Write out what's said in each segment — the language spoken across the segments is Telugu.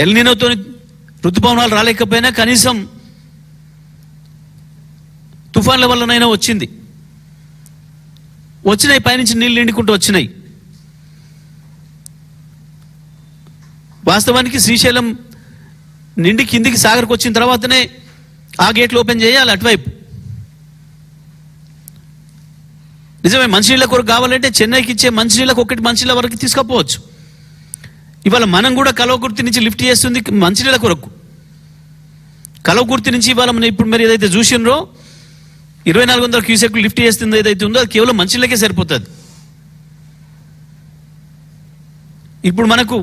ఎల్నినోతో ఋతుపవనాలు రాలేకపోయినా కనీసం తుఫాన్ల వల్లనైనా వచ్చినాయి, పైనుంచి నీళ్ళు నిండుకుంటూ వచ్చినాయి. వాస్తవానికి శ్రీశైలం నిండి కిందికి సాగర్కి వచ్చిన తర్వాతనే ఆ గేట్లు ఓపెన్ చేయాలి అటువైపు. నిజమే, మంచినీళ్ళ కొరకు కావాలంటే చెన్నైకి ఇచ్చే మంచినీళ్ళకు ఒకటి మంచినీళ్ళ వరకు తీసుకపోవచ్చు. ఇవాళ మనం కూడా కల్వకుర్తి నుంచి లిఫ్ట్ చేస్తుంది మంచినీళ్ళ కొరకు. కల్వకుర్తి నుంచి ఇవాళ మనం ఇప్పుడు మీరు ఏదైతే చూసినరో 2400 క్యూసెక్లు లిఫ్ట్ చేస్తుంది ఏదైతే ఉందో అది కేవలం మంచినీళ్ళకే సరిపోతుంది. ఇప్పుడు మనకు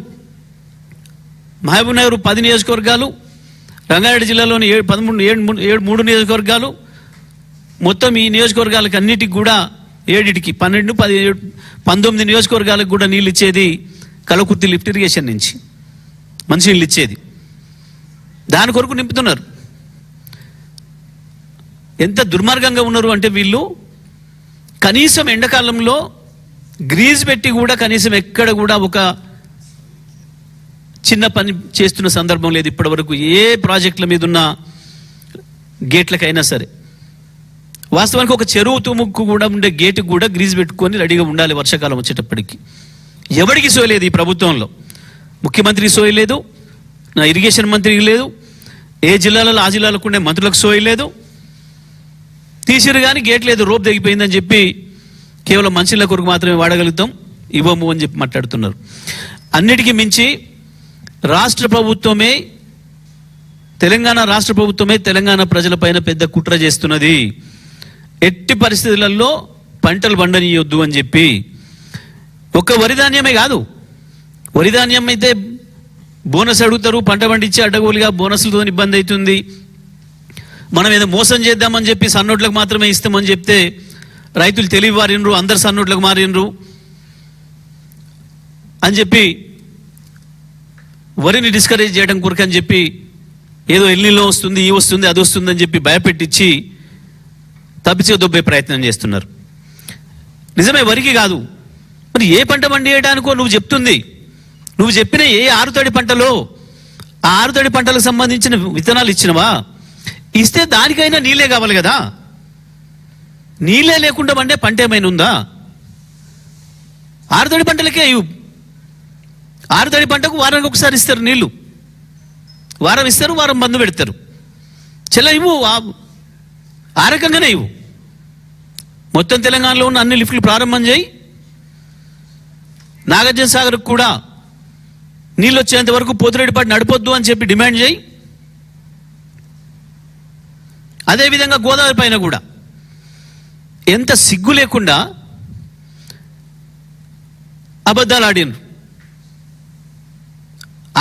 మహబూబ్ నగర్ 10 నియోజకవర్గాలు, రంగారెడ్డి జిల్లాలోని 3 నియోజకవర్గాలు, మొత్తం ఈ నియోజకవర్గాలకు అన్నిటికి కూడా 7కి 12, 17, 19 నియోజకవర్గాలకు కూడా నీళ్ళు ఇచ్చేది కల్వకుర్తి లిఫ్ట్ ఇరిగేషన్ నుంచి మంచినీళ్ళు ఇచ్చేది. దాని కొరకు నింపుతున్నారు. ఎంత దుర్మార్గంగా ఉన్నారు అంటే వీళ్ళు కనీసం ఎండాకాలంలో గ్రీజ్ పెట్టి కూడా కనీసం ఎక్కడ కూడా ఒక చిన్న పని చేస్తున్న సందర్భం లేదు ఇప్పటి వరకు. ఏ ప్రాజెక్టుల మీద ఉన్న గేట్లకైనా సరే వాస్తవానికి ఒక చెరువు తుముక్కు కూడా ఉండే గేటుకు కూడా గ్రీజ్ పెట్టుకొని రెడీగా ఉండాలి వర్షాకాలం వచ్చేటప్పటికి. ఎవరికి సోయలేదు ఈ ప్రభుత్వంలో. ముఖ్యమంత్రికి సోయలేదు, నా ఇరిగేషన్ మంత్రికి లేదు, ఏ జిల్లాలలో ఆ జిల్లాలకు ఉండే మంత్రులకు సోయలేదు. తీసిరు కానీ గేట్ లేదు, రోప్ తెగిపోయిందని చెప్పి కేవలం మంచినీళ్ళ కొరకు మాత్రమే వాడగలుగుతాం, ఇవ్వము అని చెప్పి మాట్లాడుతున్నారు. అన్నిటికీ మించి రాష్ట్ర ప్రభుత్వమే, తెలంగాణ రాష్ట్ర ప్రభుత్వమే తెలంగాణ ప్రజలపైన పెద్ద కుట్ర చేస్తున్నది. ఎట్టి పరిస్థితులలో పంటలు పండనీయొద్దు అని చెప్పి. ఒక్క వరిధాన్యమే కాదు, వరిధాన్యం అయితే బోనస్ అడుగుతారు, పంట పండించి అడ్డగోలుగా బోనస్లతో ఇబ్బంది అవుతుంది. మనం ఏదో మోసం చేద్దామని చెప్పి సన్నోట్లకు మాత్రమే ఇస్తామని చెప్తే రైతులు తెలివి వారినరు, అందరు సన్నోట్లకు మారినరు అని చెప్పి వరిని డిస్కరేజ్ చేయడం కొరకని చెప్పి ఏదో ఎల్నిలో వస్తుంది, ఈ వస్తుంది, అది వస్తుంది అని చెప్పి భయపెట్టించి తప్పించే దొబ్బే ప్రయత్నం చేస్తున్నారు. నిజమే, వరికి కాదు, మరి ఏ పంట పండియడానికో నువ్వు చెప్పిన ఏ ఆరుతడి పంటలో ఆ ఆరుతడి పంటలకు సంబంధించిన విత్తనాలు ఇచ్చినవా? ఇస్తే దానికైనా నీళ్ళే కావాలి కదా. నీళ్ళే లేకుండా పండే పంట ఏమైనా ఉందా? ఆరుతడి పంటలకే ఇవ్వు. ఆరుతడి పంటకు వారానికి ఒకసారి ఇస్తారు నీళ్లు, వారం ఇస్తారు, వారం మందు పెడతారు. ఇవ్వు, ఆ రకంగానే ఇవ్వు. మొత్తం తెలంగాణలో ఉన్న అన్ని లిఫ్ట్లు ప్రారంభం చేయి. నాగార్జున సాగర్కు కూడా నీళ్ళు వచ్చేంత వరకు పోతిరెడ్డిపాటి నడపొద్దు అని చెప్పి డిమాండ్ చేయి. అదేవిధంగా గోదావరి పైన కూడా ఎంత సిగ్గు లేకుండా అబద్ధాలు ఆడినరు.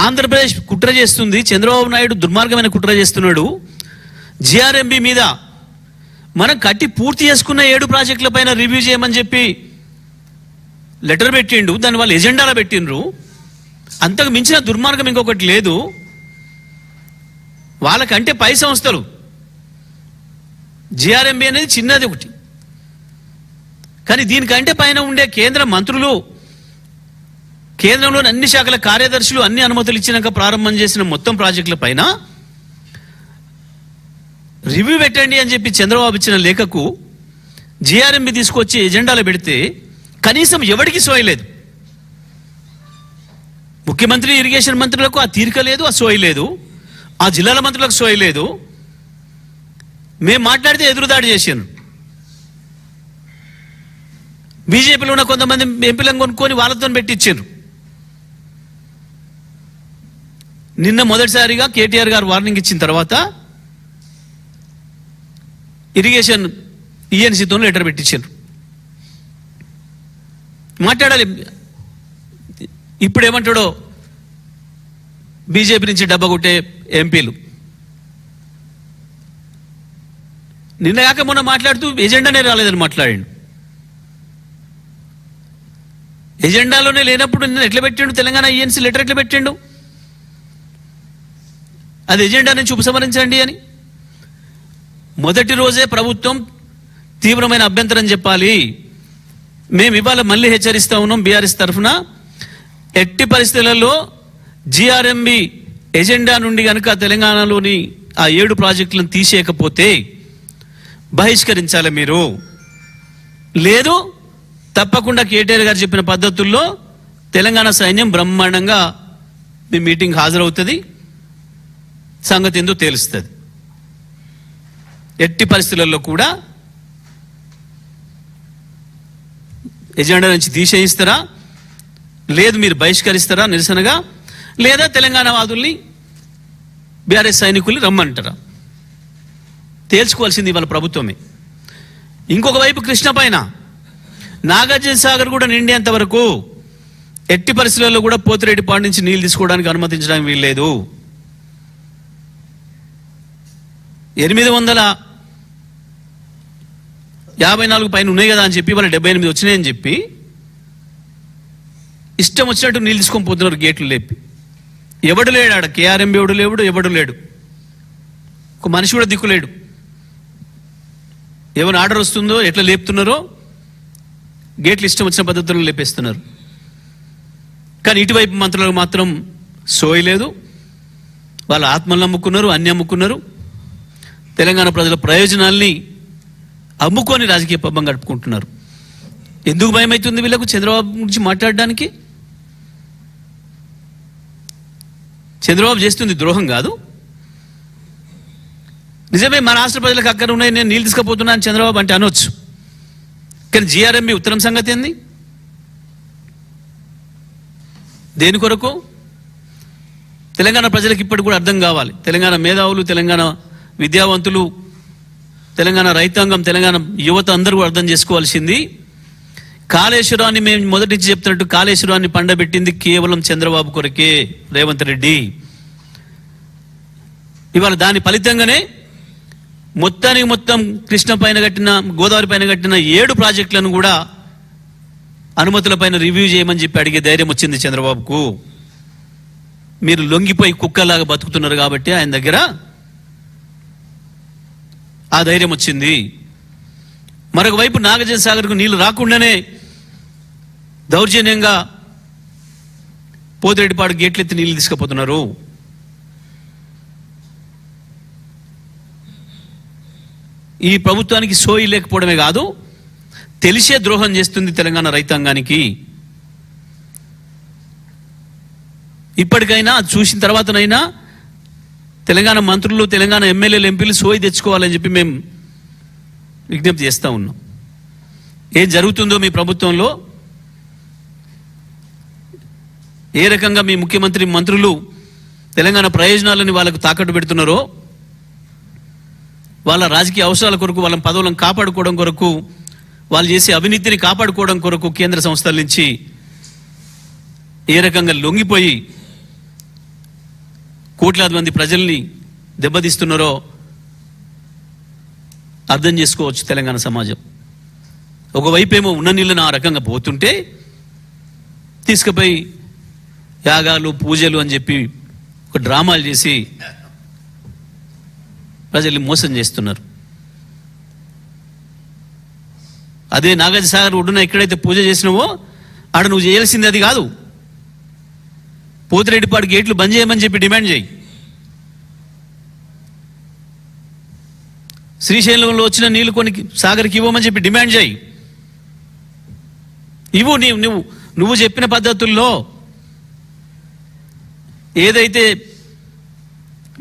ఆంధ్రప్రదేశ్ కుట్ర చేస్తుంది, చంద్రబాబు నాయుడు దుర్మార్గమైన కుట్ర చేస్తున్నాడు. జిఆర్ఎంబి మీద మనం కట్టి పూర్తి చేసుకున్న 7 ప్రాజెక్టుల పైన రివ్యూ చేయమని చెప్పి లెటర్ పెట్టిండు, దాన్ని వాళ్ళు ఎజెండాలో పెట్టిండ్రు. అంతకు మించిన దుర్మార్గం ఇంకొకటి లేదు. వాళ్ళకంటే పై సంస్థలు, జిఆర్ఎంబి అనేది చిన్నది ఒకటి, కానీ దీనికంటే పైన ఉండే కేంద్ర మంత్రులు, కేంద్రంలోని అన్ని శాఖల కార్యదర్శులు అన్ని అనుమతులు ఇచ్చినాక ప్రారంభం చేసిన మొత్తం ప్రాజెక్టుల పైన రివ్యూ పెట్టండి అని చెప్పి చంద్రబాబు ఇచ్చిన లేఖకు జిఆర్ఎంబి తీసుకొచ్చి ఎజెండాలో పెడితే కనీసం ఎవరికి సోయలేదు. ముఖ్యమంత్రి, ఇరిగేషన్ మంత్రులకు ఆ తీరిక లేదు, ఆ సోయలేదు. ఆ జిల్లాల మంత్రులకు సోయలేదు. మేము మాట్లాడితే ఎదురుదాడి చేశాను. బీజేపీలో ఉన్న కొంతమంది ఎంపీలను కొనుక్కొని వాళ్ళతో పెట్టించారు. నిన్న మొదటిసారిగా కేటీఆర్ గారు వార్నింగ్ ఇచ్చిన తర్వాత ఇరిగేషన్ ఈఎన్సీతో లెటర్ పెట్టించారు. మాట్లాడాలి. ఇప్పుడు ఏమంటాడో బీజేపీ నుంచి డబ్బా కొట్టే ఎంపీలు. నిన్న కాక మొన్న మాట్లాడుతూ ఎజెండానే రాలేదని మాట్లాడాడు. ఎజెండాలోనే లేనప్పుడు నిన్న ఎట్లా పెట్టిండు? తెలంగాణ ఈఎన్సీ లెటర్ ఎట్లా పెట్టిండు? అది ఎజెండా నుంచి ఉపసంహరించండి అని. మొదటి రోజే ప్రభుత్వం తీవ్రమైన అభ్యంతరం చెప్పాలి. మేము ఇవాళ మళ్ళీ హెచ్చరిస్తా ఉన్నాం బీఆర్ఎస్ తరఫున, ఎట్టి పరిస్థితులలో జిఆర్ఎంబి ఎజెండా నుండి కనుక తెలంగాణలోని ఆ 7 ప్రాజెక్టులను తీసేయకపోతే బహిష్కరించాలి మీరు. లేదు తప్పకుండా కేటీఆర్ గారు చెప్పిన పద్ధతుల్లో తెలంగాణ సైన్యం బ్రహ్మాండంగా మీ మీటింగ్ హాజరవుతుంది, సంగతి ఎందుకు తెలుస్తుంది. ఎట్టి పరిస్థితులలో కూడా ఎజెండా నుంచి తీసేయిస్తారా, లేదు మీరు బహిష్కరిస్తారా నిరసనగా, లేదా తెలంగాణ వాదుల్ని బీఆర్ఎస్ సైనికుల్ని రమ్మంటారా, తేల్చుకోవాల్సింది వాళ్ళ ప్రభుత్వమే. ఇంకొక వైపు కృష్ణ పైన నాగార్జున సాగర్ కూడా నిండేంత వరకు ఎట్టి పరిస్థితుల్లో కూడా పోతిరెడ్డిపాడు నుంచి నీళ్లు తీసుకోవడానికి అనుమతించడానికి వీల్లేదు. 854 పైన ఉన్నాయి కదా అని చెప్పి వాళ్ళ 78 వచ్చినాయని చెప్పి ఇష్టం వచ్చినట్టు నీళ్ళు తీసుకొని పోతున్నారు గేట్లు లేపి. ఎవడు లేడు ఆడ, కేఆర్ఎంబి ఎవడు లేడు, ఒక మనిషి కూడా దిక్కులేడు. ఏమైనా ఆర్డర్ వస్తుందో ఎట్లా లేపుతున్నారో గేట్లు ఇష్టం వచ్చిన పద్ధతుల్లో లేపేస్తున్నారు. కానీ ఇటువైపు మంత్రులకు మాత్రం సోయలేదు. వాళ్ళ ఆత్మలను అమ్ముకున్నారు, అన్ని అమ్ముకున్నారు. తెలంగాణ ప్రజల ప్రయోజనాల్ని అమ్ముకొని రాజకీయ పబ్బం గడుపుకుంటున్నారు. ఎందుకు భయం అవుతుంది వీళ్ళకు చంద్రబాబు గురించి మాట్లాడడానికి? చంద్రబాబు చేస్తుంది ద్రోహం కాదు. నిజమే మన రాష్ట్ర ప్రజలకు అక్కడ ఉన్నాయి, నేను నీళ్ళు తీసుకుపోతున్నాను చంద్రబాబు అంటే అనొచ్చు. కానీ జిఆర్ఎంబి ఉత్తరం సంగతి ఏంది? దేని కొరకు? తెలంగాణ ప్రజలకు ఇప్పటికి కూడా అర్థం కావాలి. తెలంగాణ మేధావులు, తెలంగాణ విద్యావంతులు, తెలంగాణ రైతాంగం, తెలంగాణ యువత అందరూ కూడా అర్థం చేసుకోవాల్సింది, కాళేశ్వరాన్ని మేము మొదటి నుంచి చెప్తున్నట్టు కాళేశ్వరాన్ని పండబెట్టింది కేవలం చంద్రబాబు కొరకే, రేవంత్ రెడ్డి. ఇవాళ దాని ఫలితంగానే మొత్తానికి మొత్తం కృష్ణ పైన కట్టిన, గోదావరి పైన కట్టిన 7 ప్రాజెక్టులను కూడా అనుమతుల పైన రివ్యూ చేయమని చెప్పి అడిగే ధైర్యం వచ్చింది చంద్రబాబుకు. మీరు లొంగిపోయి కుక్కలాగా బతుకుతున్నారు కాబట్టి ఆయన దగ్గర ఆ ధైర్యం వచ్చింది. మరొక వైపు నాగార్జున సాగర్కు నీళ్లు రాకుండానే దౌర్జన్యంగా పోతిరెడ్డిపాడు గేట్లెత్తి నీళ్లు తీసుకుపోతున్నారు. ఈ ప్రభుత్వానికి సోయి లేకపోవడమే కాదు, తెలిసే ద్రోహం చేస్తుంది తెలంగాణ రైతాంగానికి. ఇప్పటికైనా చూసిన తర్వాతనైనా తెలంగాణ మంత్రులు, తెలంగాణ ఎమ్మెల్యేలు, ఎంపీలు సోయి తెచ్చుకోవాలని చెప్పి మేము విజ్ఞప్తి చేస్తూ ఉన్నాం. ఏం జరుగుతుందో మీ ప్రభుత్వంలో, ఏ రకంగా మీ ముఖ్యమంత్రి, మంత్రులు తెలంగాణ ప్రయోజనాలని వాళ్ళకు తాకట్టు పెడుతున్నారో, వాళ్ళ రాజకీయ అవసరాల కొరకు, వాళ్ళ పదవులను కాపాడుకోవడం కొరకు, వాళ్ళు చేసే అవినీతిని కాపాడుకోవడం కొరకు కేంద్ర సంస్థల నుంచి ఏ రకంగా లొంగిపోయి కోట్లాది మంది ప్రజల్ని దెబ్బతీస్తున్నారో అర్థం చేసుకోవచ్చు తెలంగాణ సమాజం. ఒకవైపేమో ఉన్న నీళ్ళను ఆ రకంగా పోతుంటే తీసుకుపోయి యాగాలు, పూజలు అని చెప్పి ఒక డ్రామాలు చేసి ప్రజల్ని మోసం చేస్తున్నారు. అదే నాగార్జున సాగర్ ఒడ్డున ఎక్కడైతే పూజ చేసినావో ఆడ నువ్వు చేయాల్సింది అది కాదు. పోతిరెడ్డిపాడు గేట్లు బంద్ చేయమని చెప్పి డిమాండ్ చేయి. శ్రీశైలంలో వచ్చిన నీళ్లు కొన్ని సాగర్కి ఇవ్వమని చెప్పి డిమాండ్ చేయి. ఇవ్వు. నువ్వు చెప్పిన పద్ధతుల్లో ఏదైతే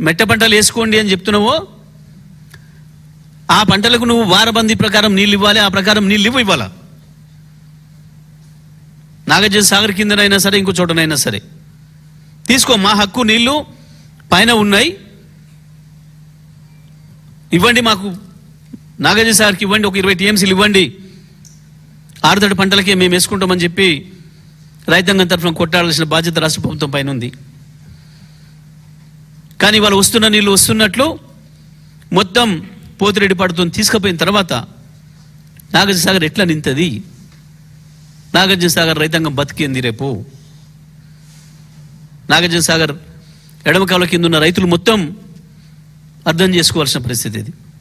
మెట్ట పంటలు వేసుకోండి అని చెప్తున్నావో ఆ పంటలకు నువ్వు వారబందీ ప్రకారం నీళ్ళు ఇవ్వాలి, ఆ ప్రకారం నీళ్ళు ఇవ్వాలా. నాగార్జున సాగర్ కిందనైనా సరే, ఇంకో చోటనైనా సరే తీసుకో. మా హక్కు, నీళ్లు పైన ఉన్నాయి, ఇవ్వండి మాకు. నాగార్జున సాగర్కి ఇవ్వండి, ఒక 20 టీఎంసీలు ఇవ్వండి, ఆరుతడి పంటలకే మేము వేసుకుంటామని చెప్పి రైతాంగం తరఫున కొట్టాడాల్సిన బాధ్యత రాష్ట్ర ప్రభుత్వం పైన ఉంది. కానీ వాళ్ళు వస్తున్న నీళ్ళు వస్తున్నట్లు మొత్తం పోతిరెడ్డిపాడుతో తీసుకుపోయిన తర్వాత నాగార్జున సాగర్ ఎట్లా నింతది? నాగార్జున సాగర్ రైతాంగం బతికేంది రేపు? నాగార్జున సాగర్ ఎడమ కాలువ కింద ఉన్న రైతులు మొత్తం అర్థం చేసుకోవాల్సిన పరిస్థితి ఇది.